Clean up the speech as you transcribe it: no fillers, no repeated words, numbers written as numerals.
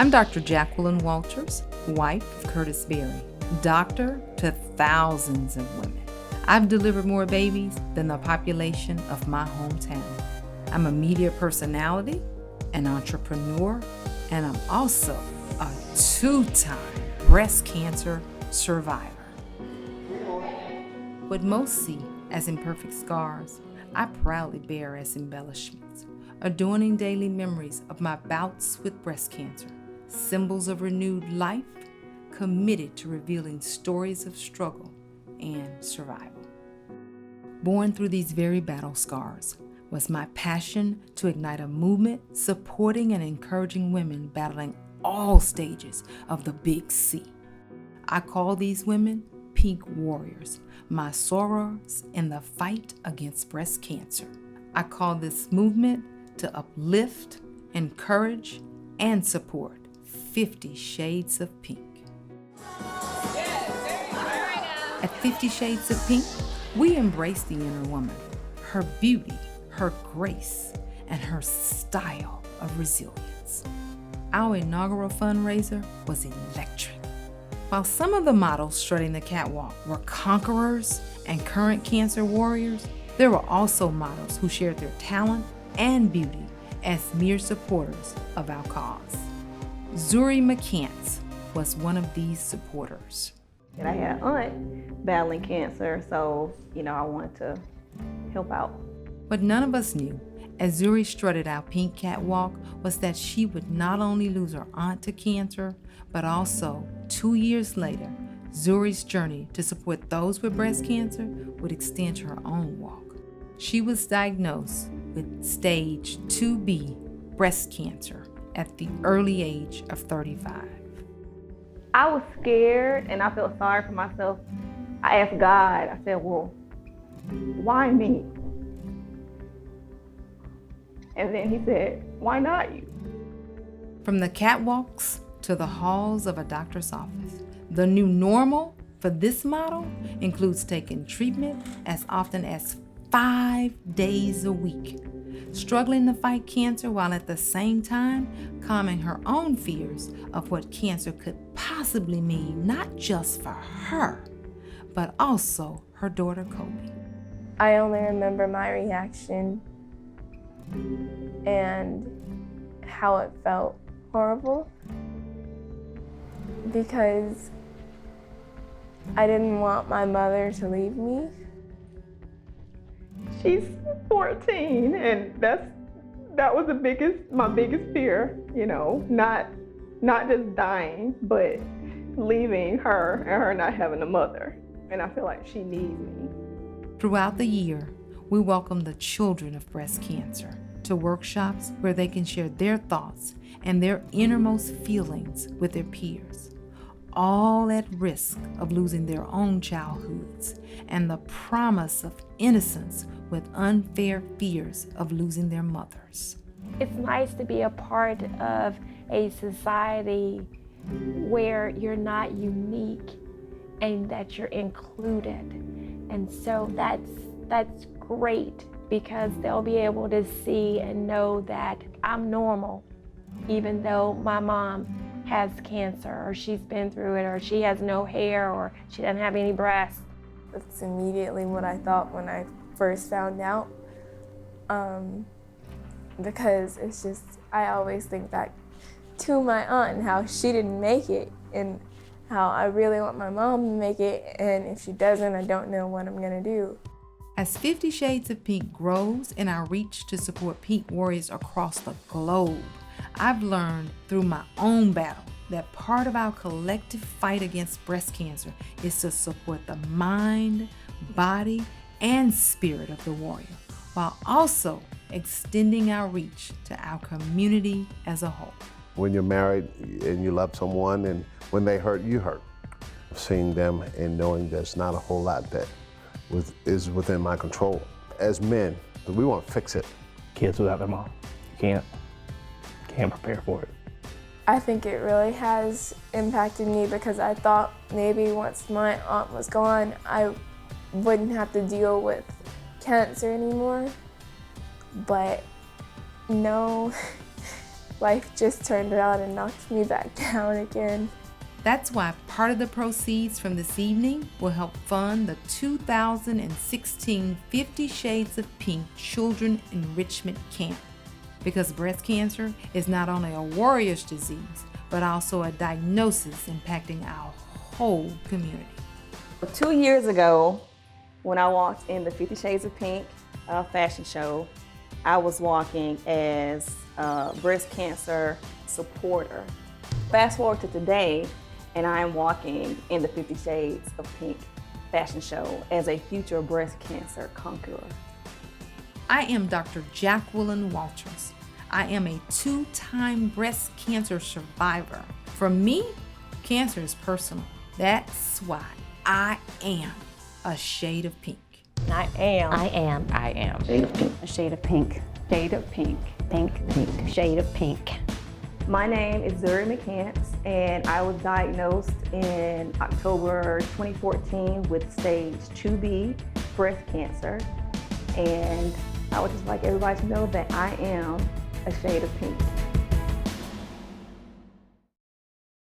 I'm Dr. Jacqueline Walters, wife of Curtis Berry, doctor to thousands of women. I've delivered more babies than the population of my hometown. I'm a media personality, an entrepreneur, and I'm also a 2-time breast cancer survivor. What most see as imperfect scars, I proudly bear as embellishments, adorning daily memories of my bouts with breast cancer, symbols of renewed life, committed to revealing stories of struggle and survival. Born through these very battle scars was my passion to ignite a movement supporting and encouraging women battling all stages of the Big C. I call these women Pink Warriors, my sorors in the fight against breast cancer. I call this movement to uplift, encourage, and support 50 Shades of Pink. At 50 Shades of Pink, we embrace the inner woman, her beauty, her grace, and her style of resilience. Our inaugural fundraiser was electric. While some of the models strutting the catwalk were conquerors and current cancer warriors, there were also models who shared their talent and beauty as mere supporters of our cause. ZuriEnding was one of these supporters. And I had an aunt battling cancer, so, I wanted to help out. What none of us knew as Zuri strutted our pink catwalk was that she would not only lose her aunt to cancer, but also 2 years later, Zuri's journey to support those with breast cancer would extend to her own walk. She was diagnosed with stage 2B breast cancer at the early age of 35. I was scared and I felt sorry for myself. I asked God, I said, well, why me? And then he said, why not you? From the catwalks to the halls of a doctor's office, the new normal for this model includes taking treatment as often as 5 days a week, struggling to fight cancer while at the same time calming her own fears of what cancer could possibly mean, not just for her, but also her daughter, Kobe. I only remember my reaction and how it felt horrible because I didn't want my mother to leave me. She's 14, and that was my biggest fear, not just dying, but leaving her and her not having a mother. And I feel like she needs me. Throughout the year, we welcome the children of breast cancer to workshops where they can share their thoughts and their innermost feelings with their peers, all at risk of losing their own childhoods and the promise of innocence with unfair fears of losing their mothers. It's nice to be a part of a society where you're not unique and that you're included. And so that's great because they'll be able to see and know that I'm normal, even though my mom has cancer or she's been through it or she has no hair or she doesn't have any breasts. That's immediately what I thought when I first found out because it's just, I always think back to my aunt and how she didn't make it and how I really want my mom to make it, and if she doesn't, I don't know what I'm gonna do. As 50 Shades of Pink grows in our reach to support pink warriors across the globe, I've learned through my own battle that part of our collective fight against breast cancer is to support the mind, body, and spirit of the warrior, while also extending our reach to our community as a whole. When you're married and you love someone and when they hurt, you hurt. Seeing them and knowing there's not a whole lot that is within my control. As men, we want to fix it. Kids without their mom, you can't prepare for it. I think it really has impacted me because I thought maybe once my aunt was gone, I wouldn't have to deal with cancer anymore. But no, life just turned around and knocked me back down again. That's why part of the proceeds from this evening will help fund the 2016 50 Shades of Pink Children Enrichment Camp. Because breast cancer is not only a warrior's disease, but also a diagnosis impacting our whole community. 2 years ago, when I walked in the 50 Shades of Pink fashion show, I was walking as a breast cancer supporter. Fast forward to today, and I am walking in the 50 Shades of Pink fashion show as a future breast cancer conqueror. I am Dr. Jacqueline Walters. I am a 2-time breast cancer survivor. For me, cancer is personal. That's why I am a shade of pink. I am. Shade of pink. A shade of pink. Shade of pink. Pink. Pink. Shade of pink. My name is ZuriEnding, and I was diagnosed in October 2014 with stage 2B breast cancer. And I would just like everybody to know that I am a shade of pink.